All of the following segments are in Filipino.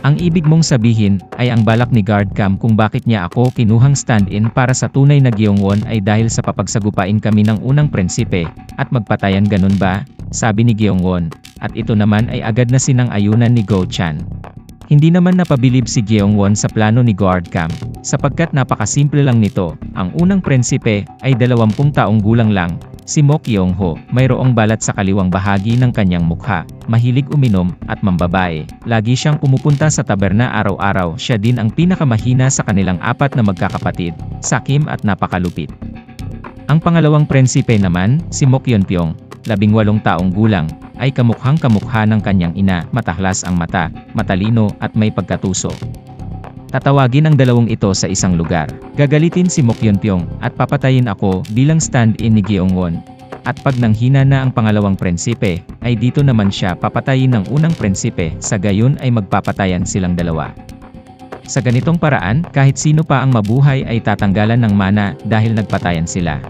Ang ibig mong sabihin ay ang balak ni Guardcam kung bakit niya ako kinuhang stand-in para sa tunay na Gyeongwon ay dahil sa papagsagupain kami ng unang prinsipe, at magpatayan ganun ba? Sabi ni Gyeongwon, at ito naman ay agad na sinang-ayunan ni Go Chan. Hindi naman napabilib si Gyeongwon sa plano ni Guardcam, sapagkat napakasimple lang nito, ang unang prinsipe ay 20 taong gulang lang. Si Mo Kyung-ho, mayroong balat sa kaliwang bahagi ng kanyang mukha, mahilig uminom, at mambabae. Lagi siyang pumupunta sa taberna araw-araw. Siya din ang pinakamahina sa kanilang 4 na magkakapatid, sakim at napakalupit. Ang pangalawang prinsipe naman, si Mo Kyun-pyong, 18 taong gulang, ay kamukhang-kamukha ng kanyang ina, matahlas ang mata, matalino, at may pagkatuso. Tatawagin ang dalawang ito sa isang lugar. Gagalitin si Mo Kyun-pyong, at papatayin ako bilang stand-in ni Gyeongwon. At pag nanghina na ang pangalawang prinsipe, ay dito naman siya papatayin ng unang prinsipe, sa gayon ay magpapatayan silang dalawa. Sa ganitong paraan, kahit sino pa ang mabuhay ay tatanggalan ng mana dahil nagpatayan sila.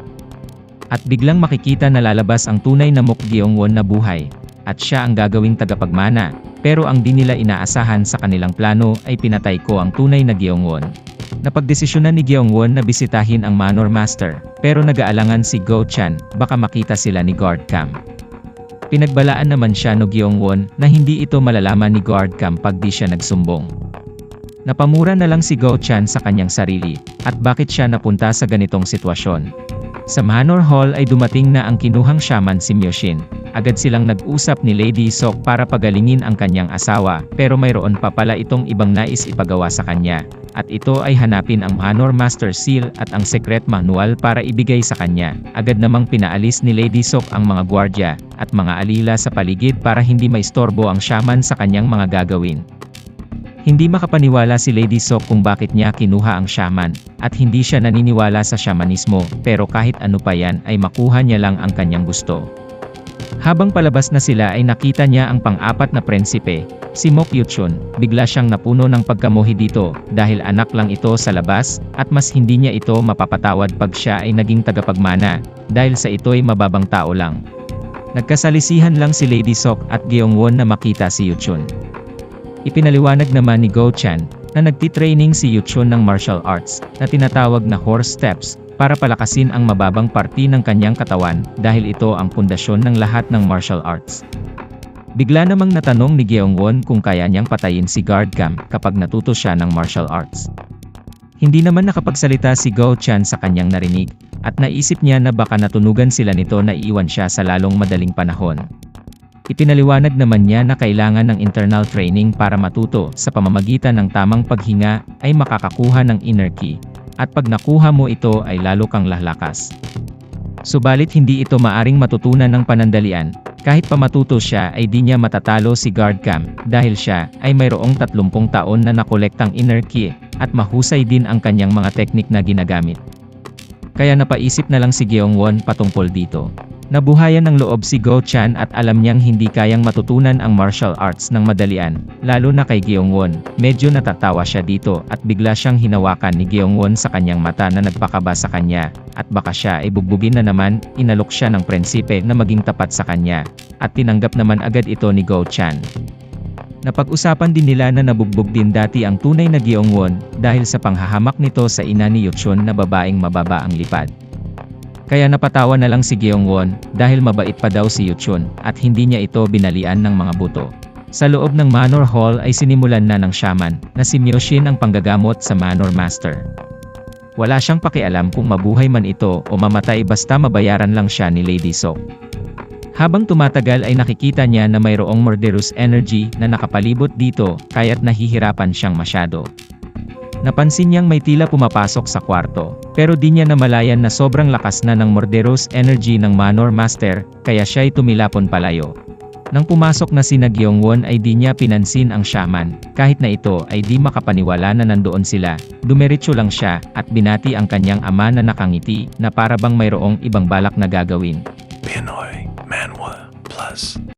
At biglang makikita na lalabas ang tunay na Mo Gyeongwon na buhay, at siya ang gagawing tagapagmana. Pero ang di nila inaasahan sa kanilang plano ay pinatay ko ang tunay na Gyeongwon. Napagdesisyonan ni Gyeongwon na bisitahin ang Manor Master, pero nag-aalangan si Go Chan, baka makita sila ni Guardcam. Pinagbalaan naman siya ni Gyeongwon na hindi ito malalaman ni Guardcam pag di siya nagsumbong. Napamura na lang si Go Chan sa kanyang sarili, at bakit siya napunta sa ganitong sitwasyon. Sa Manor Hall ay dumating na ang kinuhang shaman si Myoshin. Agad silang nag-usap ni Lady Sok para pagalingin ang kanyang asawa, pero mayroon pa pala itong ibang nais ipagawa sa kanya. At ito ay hanapin ang Manor Master Seal at ang secret manual para ibigay sa kanya. Agad namang pinaalis ni Lady Sok ang mga gwardya at mga alila sa paligid para hindi maistorbo ang shaman sa kanyang mga gagawin. Hindi makapaniwala si Lady Sok kung bakit niya kinuha ang shaman, at hindi siya naniniwala sa shamanismo, pero kahit ano pa yan ay makuha niya lang ang kanyang gusto. Habang palabas na sila ay nakita niya ang pang-apat na prinsipe, si Mo Kyun. Bigla siyang napuno ng pagkamohi dito, dahil anak lang ito sa labas, at mas hindi niya ito mapapatawad pag siya ay naging tagapagmana, dahil sa ito'y mababang tao lang. Nagkasalisihan lang si Lady Sok at Gyeongwon na makita si Yuchun. Ipinaliwanag naman ni Go Chan, na nagtitraining si Yuchun ng martial arts, na tinatawag na horse steps, para palakasin ang mababang parti ng kanyang katawan, dahil ito ang pundasyon ng lahat ng martial arts. Bigla namang natanong ni Gyeongwon kung kaya niyang patayin si Guardcam kapag natuto siya ng martial arts. Hindi naman nakapagsalita si Go Chan sa kanyang narinig, at naisip niya na baka natunugan sila nito na iiwan siya sa lalong madaling panahon. Ipinaliwanag naman niya na kailangan ng internal training para matuto, sa pamamagitan ng tamang paghinga, ay makakakuha ng inner ki. At pag nakuha mo ito ay lalo kang lalakas. Subalit hindi ito maaring matutunan ng panandalian, kahit pa matuto siya ay di niya matatalo si Guardcam, dahil siya ay mayroong 30 taon na nakolektang inner ki, at mahusay din ang kanyang mga teknik na ginagamit. Kaya napaisip na lang si Gyeongwon patungkol dito. Nabuhayan ng loob si Go Chan at alam niyang hindi kayang matutunan ang martial arts ng madalian, lalo na kay Gyeongwon. Medyo natatawa siya dito at bigla siyang hinawakan ni Gyeongwon sa kanyang mata na nagpakaba sa kanya, at baka siya ay bugbugin na naman. Inalok siya ng prinsipe na maging tapat sa kanya, at tinanggap naman agad ito ni Go Chan. Napag-usapan din nila na nabugbog din dati ang tunay na Gyeongwon, dahil sa panghahamak nito sa ina ni Yuchun na babaeng mababa ang lipad. Kaya napatawa na lang si Gyeongwon, dahil mabait pa daw si Yuchun, at hindi niya ito binalian ng mga buto. Sa loob ng Manor Hall ay sinimulan na ng shaman, na si Myoshin ang panggagamot sa Manor Master. Wala siyang pakialam kung mabuhay man ito o mamatay, basta mabayaran lang siya ni Lady Sok. Habang tumatagal ay nakikita niya na mayroong murderous energy na nakapalibot dito, kaya't nahihirapan siyang masyado. Napansin niyang may tila pumapasok sa kwarto, pero di niya namalayan na sobrang lakas na ng murderous energy ng Manor Master, kaya siya'y tumilapon palayo. Nang pumasok na si Gyeongwon ay di niya pinansin ang shaman, kahit na ito ay di makapaniwala na nandoon sila. Dumiretso lang siya, at binati ang kanyang ama na nakangiti, na para bang mayroong ibang balak na gagawin. Pinoy